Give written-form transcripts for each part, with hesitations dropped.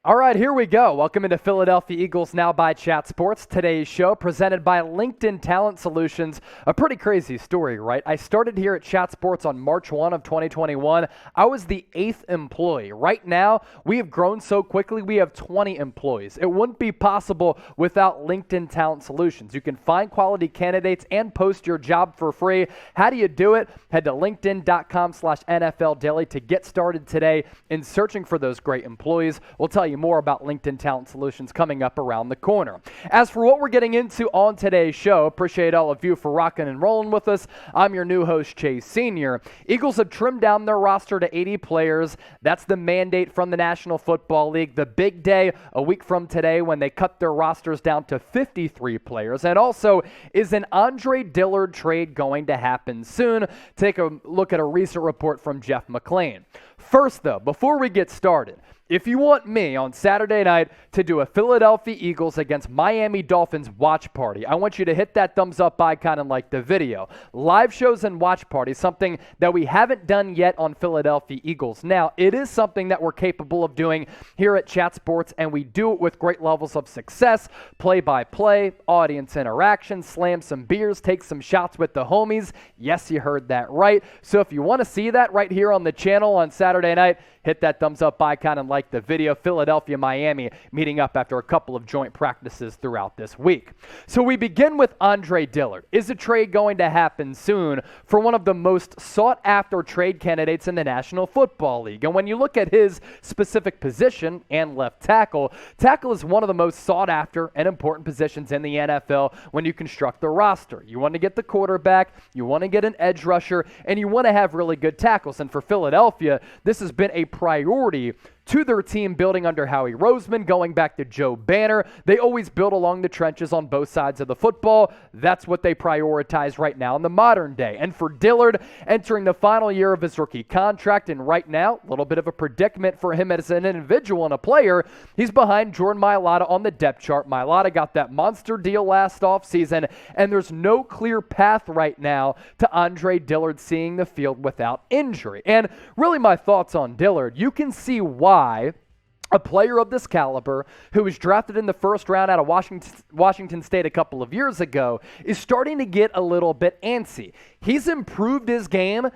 All right, here we go. Welcome into Philadelphia Eagles Now by Chat Sports. Today's show presented by LinkedIn Talent Solutions. A pretty crazy story, right? I started here at Chat Sports on March 1 of 2021. I was the 8th employee. Right now, we have grown so quickly, we have 20 employees. It wouldn't be possible without LinkedIn Talent Solutions. You can find quality candidates and post your job for free. How do you do it? Head to linkedin.com/NFL Daily to get started today in searching for those great employees. We'll tell you more about LinkedIn Talent Solutions coming up around the corner. As for what we're getting into on today's show, appreciate all of you for rocking and rolling with us. I'm your new host, Chase Sr. Eagles have trimmed down their roster to 80 players. That's the mandate from the National Football League. The big day a week from today when they cut their rosters down to 53 players. And also, is an Andre Dillard trade going to happen soon? Take a look at a recent report from Jeff McLane. First, though, before we get started, if you want me on Saturday night to do a Philadelphia Eagles against Miami Dolphins watch party, I want you to hit that thumbs up icon and like the video. Live shows and watch parties, something that we haven't done yet on Philadelphia Eagles. Now, it is something that we're capable of doing here at Chat Sports, and we do it with great levels of success, play-by-play, audience interaction, slam some beers, take some shots with the homies. Yes, you heard that right. So if you want to see that right here on the channel on Saturday night, hit that thumbs up icon and like the video. Philadelphia, Miami meeting up after a couple of joint practices throughout this week. So we begin with Andre Dillard. Is a trade going to happen soon for one of the most sought after trade candidates in the National Football League? And when you look at his specific position and left tackle, tackle is one of the most sought after and important positions in the NFL when you construct the roster. You want to get the quarterback, you want to get an edge rusher, and you want to have really good tackles. And for Philadelphia, this has been a priority to their team building under Howie Roseman, going back to Joe Banner. They always build along the trenches on both sides of the football. That's what they prioritize right now in the modern day. And for Dillard, entering the final year of his rookie contract, and right now, a little bit of a predicament for him as an individual and a player, he's behind Jordan Mailata on the depth chart. Mailata got that monster deal last offseason, and there's no clear path right now to Andre Dillard seeing the field without injury. And really my thoughts on Dillard, you can see why a player of this caliber who was drafted in the first round out of Washington State a couple of years ago is starting to get a little bit antsy. He's improved his game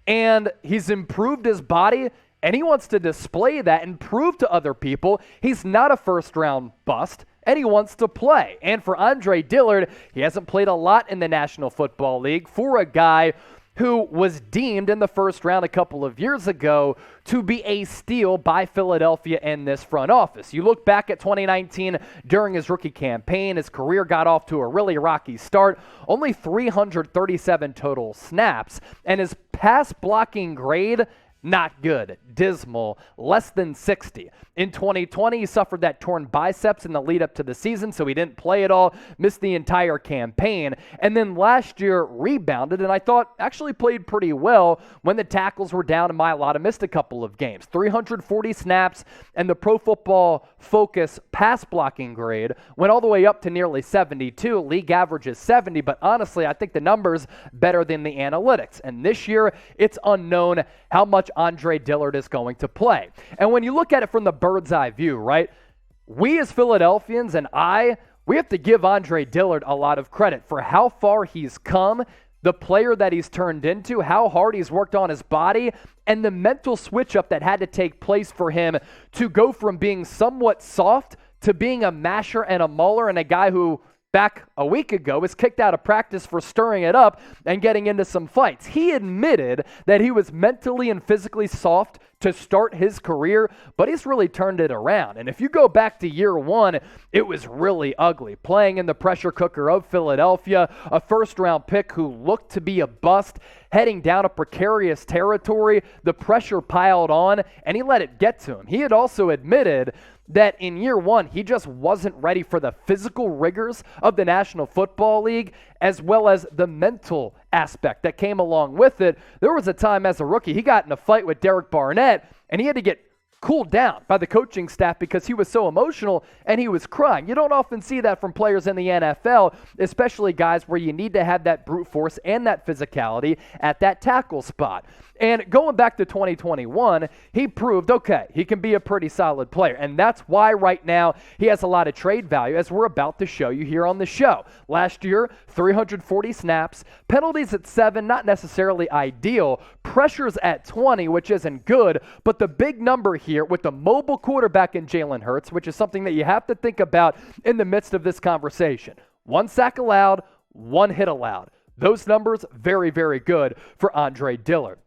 and he's improved his body, and he wants to display that and prove to other people he's not a first-round bust, and he wants to play. And for Andre Dillard, he hasn't played a lot in the National Football League for a guy who was deemed in the first round a couple of years ago to be a steal by Philadelphia and this front office. You look back at 2019 during his rookie campaign, his career got off to a really rocky start, only 337 total snaps, and his pass blocking grade, not good, dismal, less than 60. In 2020, he suffered that torn biceps in the lead up to the season, so he didn't play at all, missed the entire campaign, and then last year rebounded, and I thought actually played pretty well when the tackles were down and Mailata missed a couple of games. 340 snaps, and the Pro Football Focus pass blocking grade went all the way up to nearly 72. League average is 70, but honestly, I think the number's better than the analytics. And this year, it's unknown how much Andre Dillard is going to play. And when you look at it from the bird's eye view, right, we as Philadelphians and we have to give Andre Dillard a lot of credit for how far he's come, the player that he's turned into, how hard he's worked on his body, and the mental switch up that had to take place for him to go from being somewhat soft to being a masher and a mauler and a guy who back a week ago was kicked out of practice for stirring it up and getting into some fights. He admitted that he was mentally and physically soft to start his career, but he's really turned it around. And if you go back to year one, it was really ugly. Playing in the pressure cooker of Philadelphia, a first-round pick who looked to be a bust, heading down a precarious territory, the pressure piled on, and he let it get to him. He had also admitted that in year one, he just wasn't ready for the physical rigors of the National Football League, as well as the mental aspect that came along with it. There was a time as a rookie, he got in a fight with Derek Barnett, and he had to get cooled down by the coaching staff because he was so emotional and he was crying. You don't often see that from players in the NFL, especially guys where you need to have that brute force and that physicality at that tackle spot. And going back to 2021, he proved, okay, he can be a pretty solid player. And that's why right now he has a lot of trade value, as we're about to show you here on the show. Last year, 340 snaps, penalties at 7, not necessarily ideal, pressures at 20, which isn't good, but the big number here with the mobile quarterback in Jalen Hurts, which is something that you have to think about in the midst of this conversation. 1 sack allowed, 1 hit allowed. Those numbers, very, very good for Andre Dillard.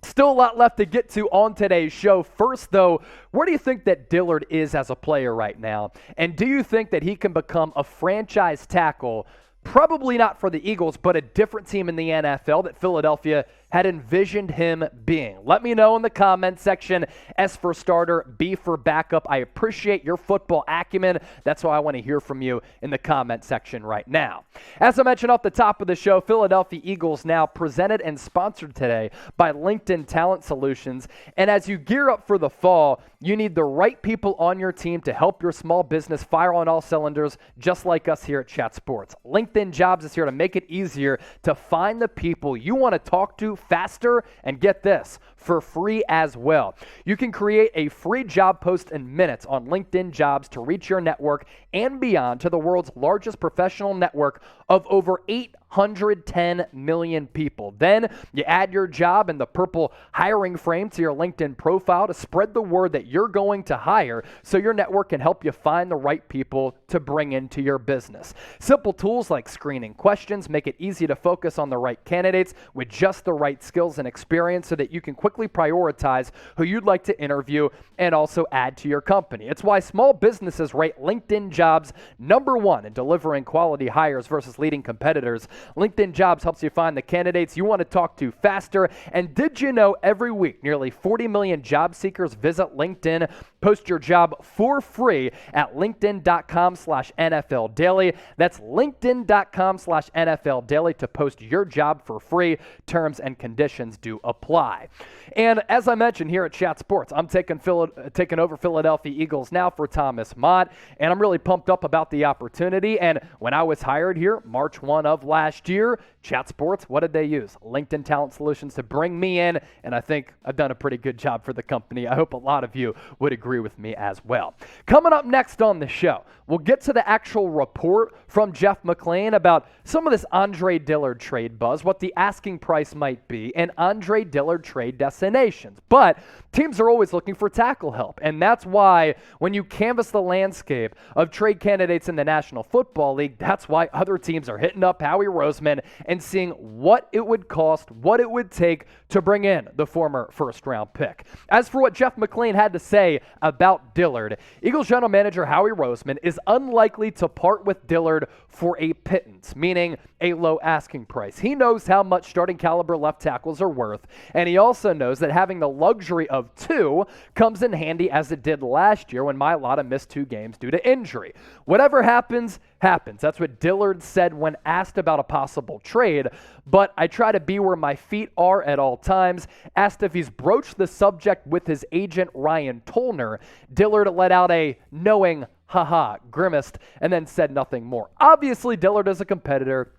Still a lot left to get to on today's show. First, though, where do you think that Dillard is as a player right now? And do you think that he can become a franchise tackle? Probably not for the Eagles, but a different team in the NFL that Philadelphia had envisioned him being. Let me know in the comment section. S for starter, B for backup. I appreciate your football acumen. That's why I want to hear from you in the comment section right now. As I mentioned off the top of the show, Philadelphia Eagles now presented and sponsored today by LinkedIn Talent Solutions. And as you gear up for the fall, you need the right people on your team to help your small business fire on all cylinders, just like us here at Chat Sports. LinkedIn Jobs is here to make it easier to find the people you want to talk to faster, and get this, for free as well. You can create a free job post in minutes on LinkedIn Jobs to reach your network and beyond to the world's largest professional network of over 810 million people. Then you add your job in the purple hiring frame to your LinkedIn profile to spread the word that you're going to hire so your network can help you find the right people to bring into your business. Simple tools like screening questions make it easy to focus on the right candidates with just the right skills and experience so that you can quickly prioritize who you'd like to interview and also add to your company. It's why small businesses rate LinkedIn Jobs #1 in delivering quality hires versus leading competitors. LinkedIn Jobs helps you find the candidates you want to talk to faster. And did you know every week nearly 40 million job seekers visit LinkedIn? Post your job for free at linkedin.com/NFL Daily. That's linkedin.com/NFL Daily to post your job for free. Terms and conditions do apply. And as I mentioned here at Chat Sports, I'm taking over Philadelphia Eagles now for Thomas Mott, and I'm really pumped up about the opportunity. And when I was hired here, March 1 of last year, Chat Sports, what did they use? LinkedIn Talent Solutions to bring me in, and I think I've done a pretty good job for the company. I hope a lot of you would agree with me as well. Coming up next on the show, we'll get to the actual report from Jeff McLane about some of this Andre Dillard trade buzz, what the asking price might be, and Andre Dillard trade destinations. But teams are always looking for tackle help, and that's why when you canvass the landscape of trade candidates in the National Football League, that's why other teams are hitting up Howie Roseman and seeing what it would cost, what it would take to bring in the former first-round pick. As for what Jeff McLane had to say about Dillard, Eagles general manager Howie Roseman is unlikely to part with Dillard for a pittance, meaning a low asking price. He knows how much starting caliber left tackles are worth, and he also knows that having the luxury of 2 comes in handy as it did last year when Mailata missed 2 games due to injury. Whatever happens, happens. That's what Dillard said when asked about a possible trade, but I try to be where my feet are at all times. Asked if he's broached the subject with his agent Ryan Tolner, Dillard let out a knowing haha, grimaced, and then said nothing more. Obviously, Dillard is a competitor.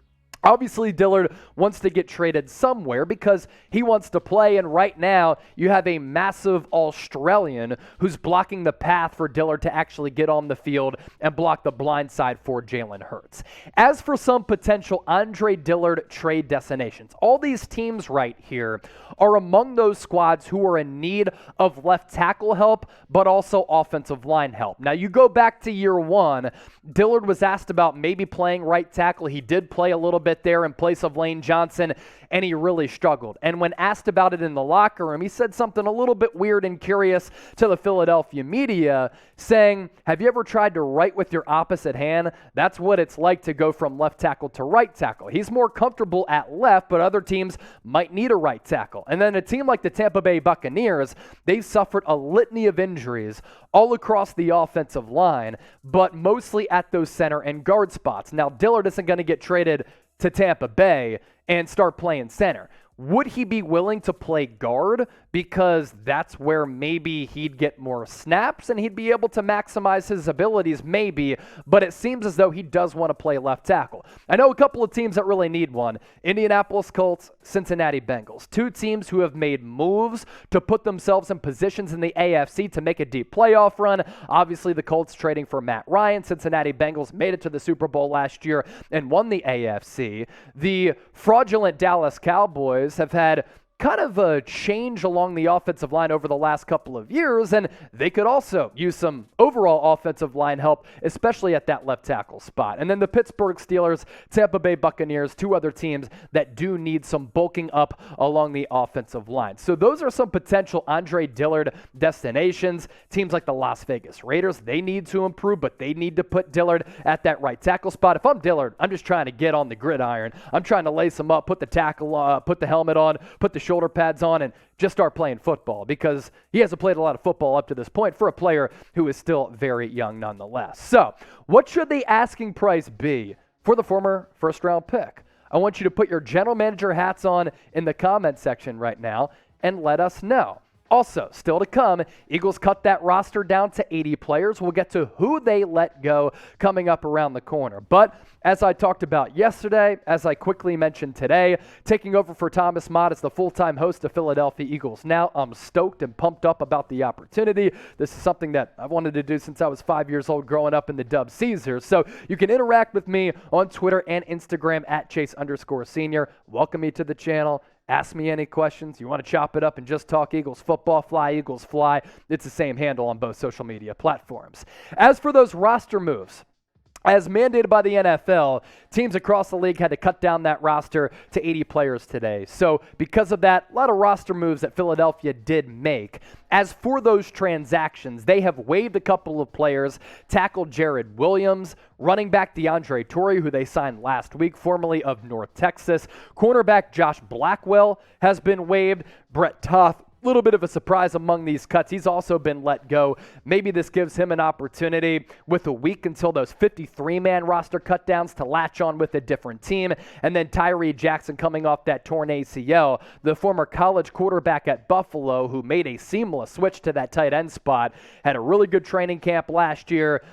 Obviously, Dillard wants to get traded somewhere because he wants to play, and right now you have a massive Australian who's blocking the path for Dillard to actually get on the field and block the blind side for Jalen Hurts. As for some potential Andre Dillard trade destinations, all these teams right here are among those squads who are in need of left tackle help, but also offensive line help. Now, you go back to year 1, Dillard was asked about maybe playing right tackle. He did play a little bit there in place of Lane Johnson, and he really struggled. And when asked about it in the locker room, he said something a little bit weird and curious to the Philadelphia media, saying, have you ever tried to write with your opposite hand? That's what it's like to go from left tackle to right tackle. He's more comfortable at left, but other teams might need a right tackle. And then a team like the Tampa Bay Buccaneers, they've suffered a litany of injuries all across the offensive line, but mostly at those center and guard spots. Now, Dillard isn't going to get traded to Tampa Bay and start playing center. Would he be willing to play guard because that's where maybe he'd get more snaps and he'd be able to maximize his abilities? Maybe, but it seems as though he does want to play left tackle. I know a couple of teams that really need one. Indianapolis Colts, Cincinnati Bengals. Two teams who have made moves to put themselves in positions in the AFC to make a deep playoff run. Obviously, the Colts trading for Matt Ryan. Cincinnati Bengals made it to the Super Bowl last year and won the AFC. The fraudulent Dallas Cowboys have had kind of a change along the offensive line over the last couple of years, and they could also use some overall offensive line help, especially at that left tackle spot. And then the Pittsburgh Steelers, Tampa Bay Buccaneers, two other teams that do need some bulking up along the offensive line. So those are some potential Andre Dillard destinations. Teams like the Las Vegas Raiders, they need to improve, but they need to put Dillard at that right tackle spot. If I'm Dillard, I'm just trying to get on the gridiron. I'm trying to lace him up, put the tackle, put the helmet on, put the shoulder pads on, and just start playing football, because he hasn't played a lot of football up to this point for a player who is still very young nonetheless. So what should the asking price be for the former first-round pick? I want you to put your general manager hats on in the comment section right now and let us know. Also, still to come, Eagles cut that roster down to 80 players. We'll get to who they let go coming up around the corner. But as I talked about yesterday, as I quickly mentioned today, taking over for Thomas Mott as the full-time host of Philadelphia Eagles Now, I'm stoked and pumped up about the opportunity. This is something that I've wanted to do since I was 5 years old growing up in the Dub Caesars. So you can interact with me on Twitter and Instagram at Chase_Senior. Welcome me to the channel. Ask me any questions. You want to chop it up and just talk Eagles football, fly Eagles fly. It's the same handle on both social media platforms. As for those roster moves, as mandated by the NFL, teams across the league had to cut down that roster to 80 players today. So because of that, a lot of roster moves that Philadelphia did make. As for those transactions, they have waived a couple of players, tackled Jarrid Williams, running back DeAndre Torrey, who they signed last week, formerly of North Texas. Cornerback Josh Blackwell has been waived. Brett Toth, little bit of a surprise among these cuts. He's also been let go. Maybe this gives him an opportunity with a week until those 53-man roster cutdowns to latch on with a different team. And then Tyree Jackson coming off that torn ACL, the former college quarterback at Buffalo who made a seamless switch to that tight end spot, had a really good training camp last year.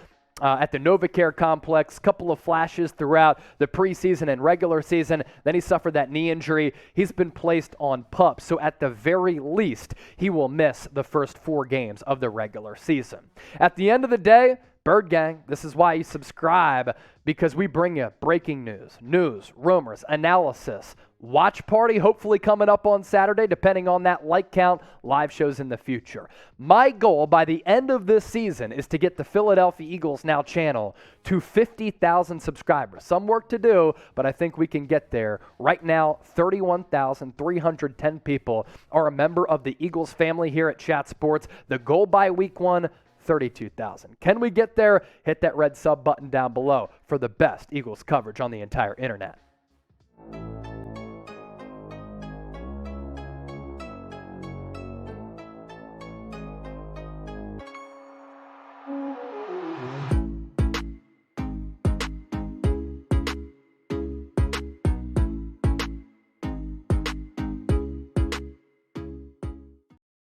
At the NovaCare complex, couple of flashes throughout the preseason and regular season. Then he suffered that knee injury. He's been placed on PUP, so at the very least, he will miss the first 4 games of the regular season. At the end of the day, Bird Gang, this is why you subscribe, because we bring you breaking news, rumors, analysis, watch party hopefully coming up on Saturday, depending on that like count, live shows in the future. My goal by the end of this season is to get the Philadelphia Eagles Now channel to 50,000 subscribers. Some work to do, but I think we can get there. Right now, 31,310 people are a member of the Eagles family here at Chat Sports. The goal by week 1, 32,000. Can we get there? Hit that red sub button down below for the best Eagles coverage on the entire internet.